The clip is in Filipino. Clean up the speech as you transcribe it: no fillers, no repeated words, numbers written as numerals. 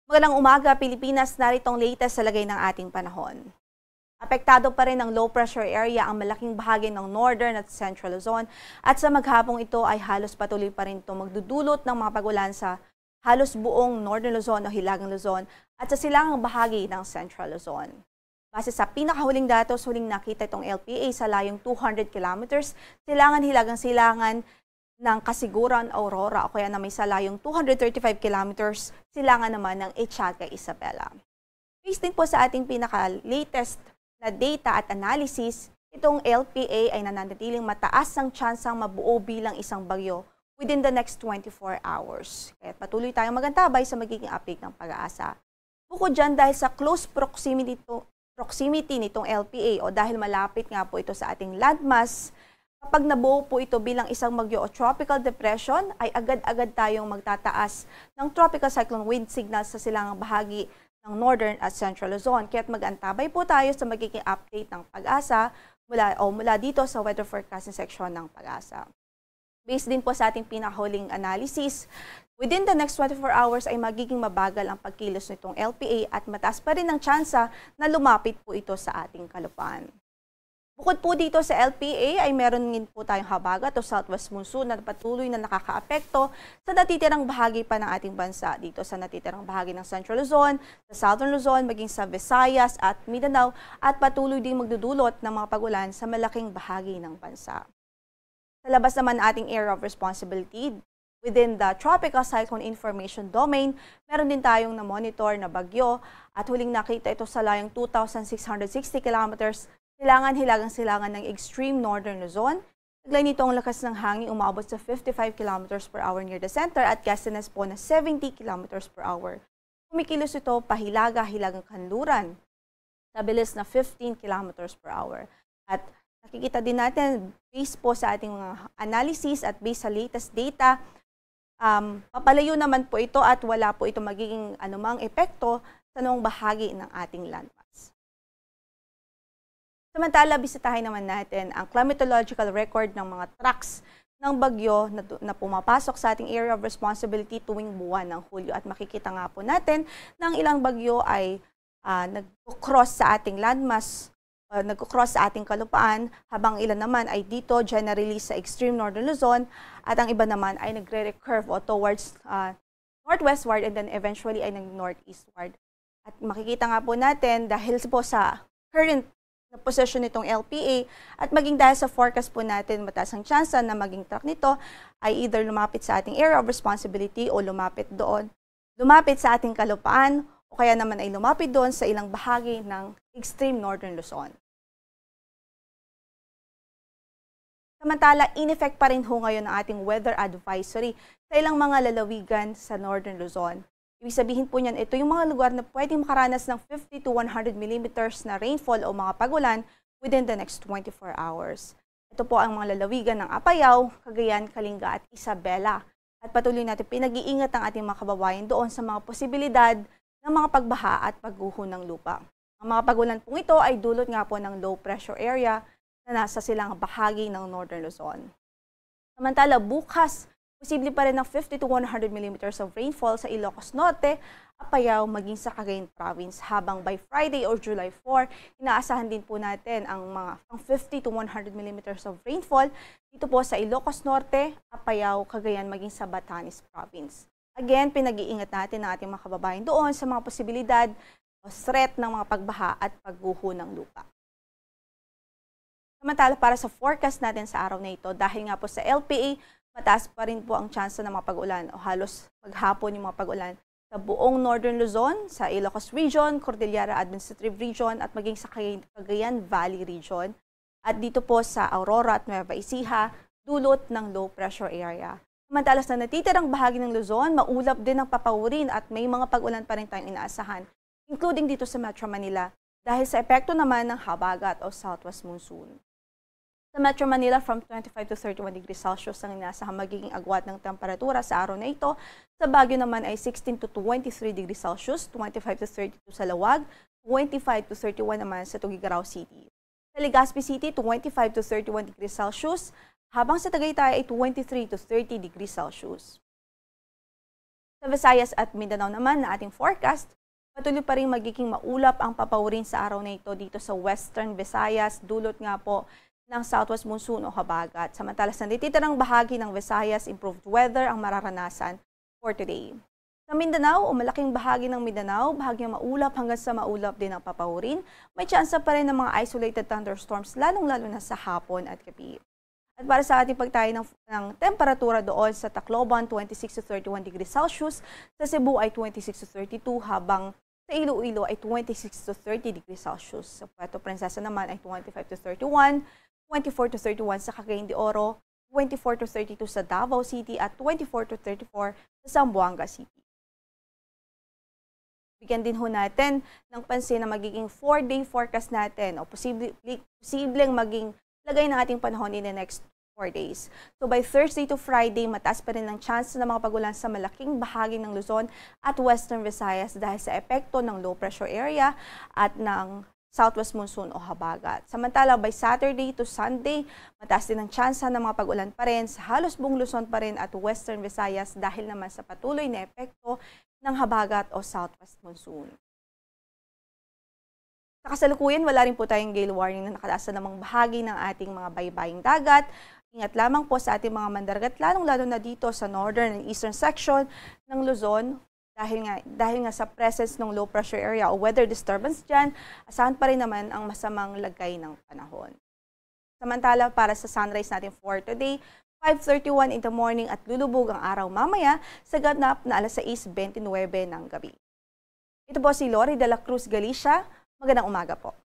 Magandang umaga, Pilipinas. Narito ang latest sa lagay ng ating panahon. Apektado pa rin ng low pressure area ang malaking bahagi ng Northern at Central Luzon at sa maghapong ito ay halos patuloy pa rin ito magdudulot ng mga pagulan sa halos buong Northern Luzon o Hilagang Luzon at sa silangang bahagi ng Central Luzon. Base sa pinakahuling datos, huling nakita itong LPA sa layong 200 kilometers, silangan-hilagang-silangan ng Kasiguran, Aurora o kaya na may salayong 235 kilometers, silangan naman ng Etiaga, Isabela. Based din po sa ating pinaka-latest na data at analysis, itong LPA ay nananatiling mataas ang tsansang mabuo bilang isang bagyo within the next 24 hours. Kaya patuloy tayong magantabay sa magiging update ng Pag-asa. Bukod dyan, dahil sa close proximity nitong LPA o dahil malapit nga po ito sa ating landmass, kapag nabuo po ito bilang isang bagyo o tropical depression, ay agad-agad tayong magtataas ng tropical cyclone wind signals sa silangang bahagi ng Northern at Central Luzon. Kaya't mag-antabay po tayo sa magiging update ng Pag-asa mula dito sa weather forecasting section ng Pag-asa. Based din po sa ating pinahuling analysis, within the next 24 hours ay magiging mabagal ang pagkilos nitong LPA at mataas pa rin ang tsansa na lumapit po ito sa ating kalupaan. Bukod po dito sa LPA ay meron din po tayong habagat o southwest monsoon na patuloy na nakakaapekto sa natitirang bahagi pa ng ating bansa. Dito sa natitirang bahagi ng Central Luzon, sa Southern Luzon, maging sa Visayas at Mindanao at patuloy din magdudulot ng mga pagulan sa malaking bahagi ng bansa. Sa labas naman ating area of responsibility, within the Tropical Cyclone Information Domain, meron din tayong na-monitor na bagyo at huling nakita ito sa layong 2,660 kilometers silangan-hilagang-silangan ng extreme northern Luzon. Taglay nito ang lakas ng hangin umabot sa 55 km per hour near the center at gustiness po na 70 km per hour. Kumikilos ito pahilaga-hilagang kanluran sa bilis na 15 km per hour. At nakikita din natin, based po sa ating mga analysis at based sa latest data, papalayo naman po ito at wala po ito magiging anumang epekto sa noong bahagi ng ating landmass. Samantala, bisitahin naman natin ang climatological record ng mga tracks ng bagyo na pumapasok sa ating area of responsibility tuwing buwan ng Hulyo. At makikita nga po natin na ang ilang bagyo ay nag-cross sa ating landmass, nag-cross sa ating kalupaan, habang ilan naman ay dito generally sa extreme northern Luzon at ang iba naman ay nagre-recurve o towards northwestward and then eventually ay nag-northeastward. At makikita nga po natin dahil po sa current na posisyon nitong LPA at maging dahil sa forecast po natin mataas ang tsansa na maging track nito ay either lumapit sa ating area of responsibility o lumapit sa ating kalupaan o kaya naman ay lumapit doon sa ilang bahagi ng extreme northern Luzon. Samantala, in-effect pa rin ho ngayon ang ating weather advisory sa ilang mga lalawigan sa northern Luzon. Ibig sabihin po niyan, ito yung mga lugar na pwedeng makaranas ng 50 to 100 millimeters na rainfall o mga pagulan within the next 24 hours. Ito po ang mga lalawigan ng Apayao, Cagayan, Kalinga at Isabela. At patuloy natin pinag-iingat ang ating mga kababayan doon sa mga posibilidad ng mga pagbaha at pagguho ng lupa. Ang mga pagulan pong ito ay dulot nga po ng low pressure area na nasa silang bahagi ng Northern Luzon. Samantala, bukas, posible pa rin ng 50 to 100 millimeters of rainfall sa Ilocos Norte, Apayao, maging sa Cagayan Province. Habang by Friday or July 4, inaasahan din po natin ang 50 to 100 millimeters of rainfall dito po sa Ilocos Norte, Apayao, Cagayan, maging sa Batanes Province. Again, pinag-iingat natin ang ating mga kababayan doon sa mga posibilidad o threat ng mga pagbaha at pagguho ng lupa. Samantala, para sa forecast natin sa araw na ito, dahil nga po sa LPA, mataas pa rin po ang tsansa ng mga pag-ulan o halos maghapon yung mga pag-ulan sa buong Northern Luzon, sa Ilocos Region, Cordillera Administrative Region at maging sa Cagayan Valley Region. At dito po sa Aurora at Nueva Ecija, dulot ng low pressure area. Samantala sa natitirang bahagi ng Luzon, maulap din ang papawurin at may mga pag-ulan pa rin tayong inaasahan, including dito sa Metro Manila, dahil sa epekto naman ng habagat o southwest monsoon. Sa Metro Manila, from 25 to 31 degrees Celsius ang inaasahang magiging agwat ng temperatura sa araw na ito. Sa Baguio naman ay 16 to 23 degrees Celsius, 25 to 32 sa Lawag, 25 to 31 naman sa Tuguegarao City. Sa Legazpi City, 25 to 31 degrees Celsius, habang sa Tagaytay ay 23 to 30 degrees Celsius. Sa Visayas at Mindanao naman na ating forecast, patuloy pa rin magiging maulap ang papawirin sa araw na ito dito sa Western Visayas, dulot nga po ng southwest monsoon o habagat. Samantala sa natitirang bahagi ng Visayas, improved weather ang mararanasan for today. Sa Mindanao o malaking bahagi ng Mindanao, bahagyang maulap hanggang sa maulap din ang papawirin. May tsansa pa rin ng mga isolated thunderstorms lalong-lalo na sa hapon at gabi. At para sa ating pagtayo ng temperatura doon sa Tacloban, 26 to 31 degrees Celsius, sa Cebu ay 26 to 32, habang sa Iloilo ay 26 to 30 degrees Celsius. Sa Puerto Princesa naman ay 25 to 31, 24 to 31 sa Cagayan de Oro, 24 to 32 sa Davao City at 24 to 34 sa Zamboanga City. Bigyan din ho natin ng pansin na magiging 4-day forecast natin o posibleng maging lagay ng ating panahon in the next 4 days. So by Thursday to Friday, mataas pa rin ang chance ng mga pagulan sa malaking bahagi ng Luzon at Western Visayas dahil sa epekto ng low pressure area at ng southwest monsoon o habagat. Samantala, by Saturday to Sunday, mataas din ang chance ng mga pagulan pa rin sa halos buong Luzon pa rin at Western Visayas dahil naman sa patuloy na epekto ng habagat o southwest monsoon. Sa kasalukuyan, wala rin po tayong gale warning na nakataas na namang bahagi ng ating mga baybaying dagat. Ingat lamang po sa ating mga mandargat, lalong-lalo na dito sa northern and eastern section ng Luzon. Dahil nga sa presence ng low pressure area o weather disturbance dyan, asahan pa rin naman ang masamang lagay ng panahon. Samantala, para sa sunrise natin for today, 5:31 in the morning at lulubog ang araw mamaya sa ganap na alas 6:29 ng gabi. Ito po si Lori de la Cruz Galicia. Magandang umaga po.